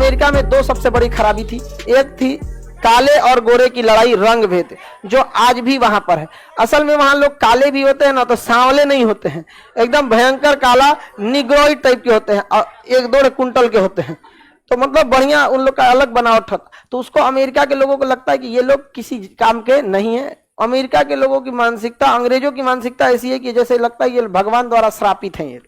America में दो सबसे बड़ी खराबी थी। एक थी काले और गोरे की लड़ाई, रंग भेद, जो आज भी वहां पर है। असल में वहां लोग काले भी होते हैं ना, तो सांवले नहीं होते हैं, एकदम भयंकर काला निग्रोइड टाइप के होते हैं और 1-2 कुंटल के होते हैं। तो मतलब बढ़िया उन लोग का अलग बनावट था। तो उसको अमेरिका के लोगों को लगता है कि ये लोग किसी काम के नहीं है। अमेरिका के लोगों की मानसिकता, अंग्रेजों की मानसिकता ऐसी है कि जैसे लगता है ये भगवान द्वारा श्रापित है ये,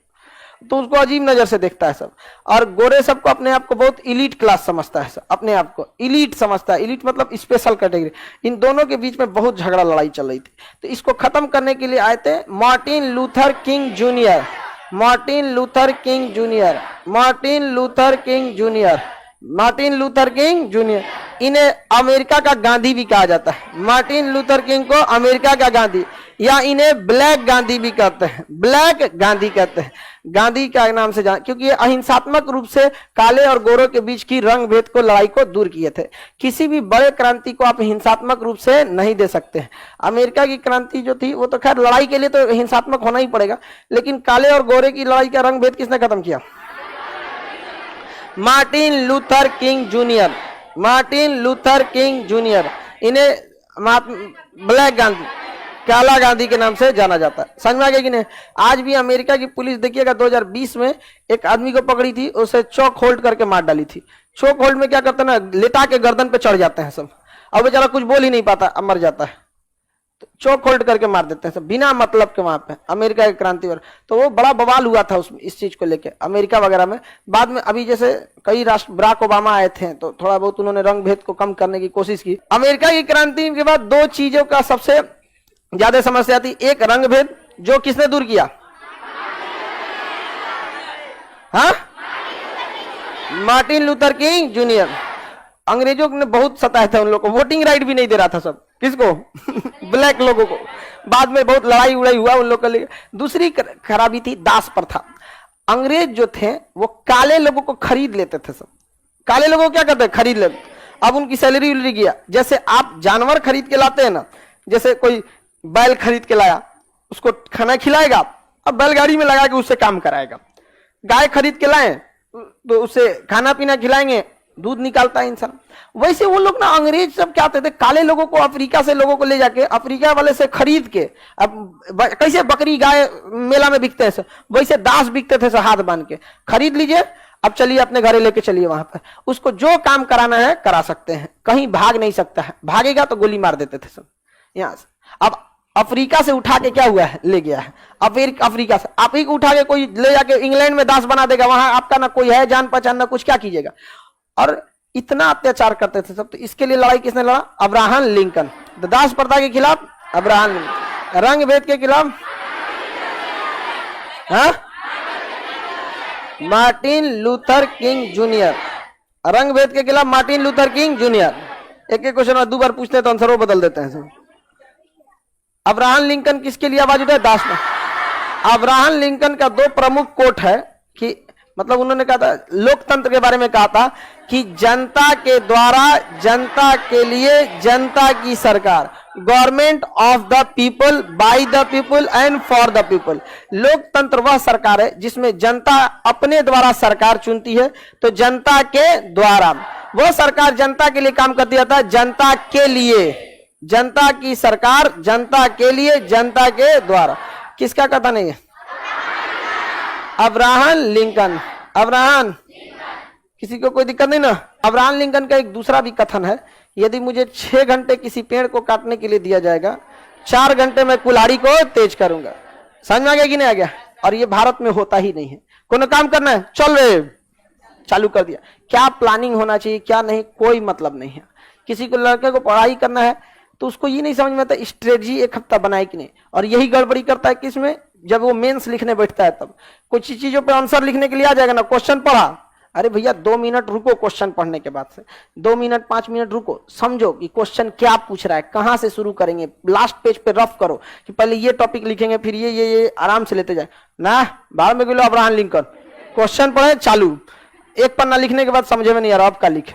तो उसको अजीब नजर से देखता है सब। और गोरे सबको अपने आप को बहुत इलीट क्लास समझता है, सब अपने आप को इलीट समझता है। इलीट मतलब स्पेशल कैटेगरी। इन दोनों के बीच में बहुत झगड़ा लड़ाई चल रही थी। तो इसको खत्म करने के लिए आए थे Martin Luther king junior, Martin Luther king junior, Martin Luther king junior, Martin Luther king junior. इन्हें अमेरिका का गांधी भी कहा जाता है। मार्टिन लूथर किंग को अमेरिका का गांधी, या इन्हें ब्लैक गांधी भी कहते हैं, ब्लैक गांधी कहते हैं। गांधी का नाम से जान, क्योंकि ये अहिंसात्मक रूप से काले और गोरों के बीच की रंग भेद को, लड़ाई को दूर किए थे। किसी भी बड़े क्रांति को आप हिंसात्मक रूप से नहीं दे सकते हैं। अमेरिका की क्रांति जो थी वो तो खैर लड़ाई के लिए तो हिंसात्मक होना ही पड़ेगा, लेकिन काले और गोरे की लड़ाई का रंग भेद किसने खत्म किया? Martin Luther king junior, Martin Luther king junior. इन्हें ब्लैक गांधी, काला गांधी के नाम से जाना जाता है। समझ में आ गया कि नहीं? आज भी अमेरिका की पुलिस देखिएगा, 2020 में एक आदमी को पकड़ी थी, उसे चौक होल्ड करके मार डाली थी। चौक होल्ड में क्या करते हैं ना, लेटा के गर्दन पे चढ़ जाते हैं सब, अब बेचारा कुछ बोल ही नहीं पाता, अब मर जाता है। तो चौक होल्ड करके मार देते हैं सब बिना मतलब के वहां पे, अमेरिका की क्रांति पर। तो वो बड़ा बवाल हुआ था इस चीज को लेके अमेरिका वगैरह में। बाद में अभी जैसे कई राष्ट्र, बराक ओबामा आए थे तो थोड़ा बहुत उन्होंने रंग भेद को कम करने की कोशिश की। अमेरिका की क्रांति के बाद दो चीजों का सबसे ज्यादा समस्या थी। एक रंग भेद, जो किसने दूर किया? हाँ, मार्टिन लूथर किंग जूनियर। अंग्रेजों ने बहुत सताया था उन लोगों को, वोटिंग राइट भी नहीं दे रहा था सब, किसको? ब्लैक लोगों को। बाद में बहुत लड़ाई उड़ाई हुआ उन लोगों के लिए। दूसरी खराबी थी दास प्रथा। अंग्रेज जो थे वो काले लोगों को खरीद लेते थे सब। काले लोगों को क्या करते हैं? खरीद लेते। अब उनकी सैलरी उलरी गया। जैसे आप जानवर खरीद के लाते हैं ना, जैसे कोई बैल खरीद के लाया, उसको खाना खिलाएगा, अब बैलगाड़ी में लगा के उससे काम कराएगा। गाय खरीद के लाए तो उसे खाना पीना खिलाएंगे, दूध निकालता है इंसान। वैसे वो लोग ना, अंग्रेज सब क्या आते थे, काले लोगों को, अफ्रीका से लोगों को ले जाके, अफ्रीका वाले से खरीद के, अब कैसे बकरी गाय मेला में बिकते हैं, वैसे दास बिकते थे, हाथ बांध के खरीद लीजिए, अब चलिए अपने घरे लेके चलिए वहां पर, उसको जो काम कराना है करा सकते हैं, कहीं भाग नहीं सकता है, भागेगा तो गोली मार देते थे सब यहाँ से। अब अफ्रीका से उठा के क्या हुआ है, ले गया है अफ्रीका से। आप ही को उठा के कोई ले जाके इंग्लैंड में दास बना देगा, वहां आपका ना कोई है जान पहचान ना कुछ, क्या कीजिएगा? और इतना अत्याचार करते थे सब। तो इसके लिए लड़ाई किसने लड़ा? Abraham Lincoln. दास प्रथा के खिलाफ अब्राहम लिंकन, रंग भेद के खिलाफ मार्टिन लूथर किंग जूनियर, रंग भेद के खिलाफ मार्टिन लूथर किंग जूनियर। एक एक क्वेश्चन 2 बार पूछते हैं तो आंसर वो बदल देते हैं सब। अब्राहम लिंकन किसके लिए आवाज उठाए? दास में। अब्राहम लिंकन का 2 प्रमुख कोट है कि मतलब उन्होंने कहा था, लोकतंत्र के बारे में कहा था कि जनता के द्वारा जनता के लिए जनता की सरकार, government of the people, by the people and for the people. लोकतंत्र वह सरकार है जिसमें जनता अपने द्वारा सरकार चुनती है, तो जनता के द्वारा वह सरकार जनता के लिए काम करती है, जनता के लिए, जनता की सरकार जनता के लिए, जनता के द्वारा। किसका कथन है ये? Abraham Lincoln. अब्राहम, किसी को कोई दिक्कत नहीं ना? अब्राहम लिंकन का एक दूसरा भी कथन है, यदि मुझे 6 घंटे किसी पेड़ को काटने के लिए दिया जाएगा, 4 घंटे में कुल्हाड़ी को तेज करूंगा। समझ में आ गया कि नहीं आ गया? और ये भारत में होता ही नहीं है। कोनो काम करना है, चल रहे, चालू कर दिया। क्या प्लानिंग होना चाहिए क्या नहीं, कोई मतलब नहीं है। किसी को, लड़के को पढ़ाई करना है तो उसको ये नहीं समझ में आता स्ट्रेटजी 1 हफ्ता बनाए कि नहीं, और यही गड़बड़ी करता है किसमें, जब वो मेंस लिखने बैठता है तब। कुछ चीजों पे आंसर लिखने के लिए आ जाएगा ना, क्वेश्चन पढ़ा, अरे भैया 2 मिनट रुको क्वेश्चन पढ़ने के बाद से, 2 मिनट 5 मिनट रुको, समझो कि क्वेश्चन क्या पूछ रहा है, कहां से शुरू करेंगे, लास्ट पेज पे रफ करो कि पहले ये टॉपिक लिखेंगे फिर ये आराम से लेते जाए ना। बाहर में गिलो अब्राहम लिंकन, क्वेश्चन पढ़े चालू, 1 पन्ना लिखने के बाद समझे में नहीं आ रहा आप क्या लिखे।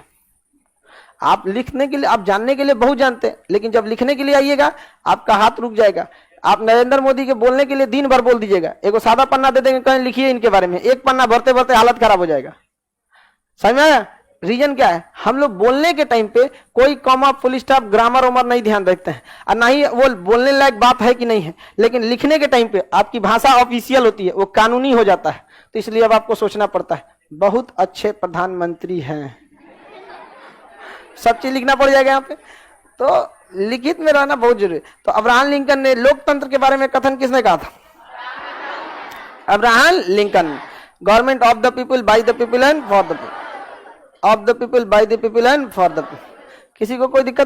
आप लिखने के लिए, आप जानने के लिए बहुत जानते हैं, लेकिन जब लिखने के लिए आइएगा आपका हाथ रुक जाएगा। आप नरेंद्र मोदी के बोलने के लिए दिन भर बोल दीजिएगा, एक सादा पन्ना दे देंगे, कहीं लिखिए इनके बारे में, 1 पन्ना भरते भरते हालत खराब हो जाएगा। समझ में आया? रीजन क्या है, हम लोग बोलने के टाइम पे कोई कॉमा फुल स्टॉप ग्रामर उमर नहीं ध्यान रखते हैं, और ना ही वो बोलने लायक बात है कि नहीं है, लेकिन लिखने के टाइम पे आपकी भाषा ऑफिशियल होती है, वो कानूनी हो जाता है। तो इसलिए अब आपको सोचना पड़ता है। बहुत अच्छे प्रधानमंत्री हैं, सब चीज लिखना पड़ जाएगा यहाँ पे, तो लिखित में रहना बहुत जरूरी। तो अब्राहम लिंकन ने लोकतंत्र के बारे में कथन किसने कहा था? Abraham Lincoln. Government of the people, by the people and for the people, of the people, by the people and for the people. किसी को कोई दिक्कत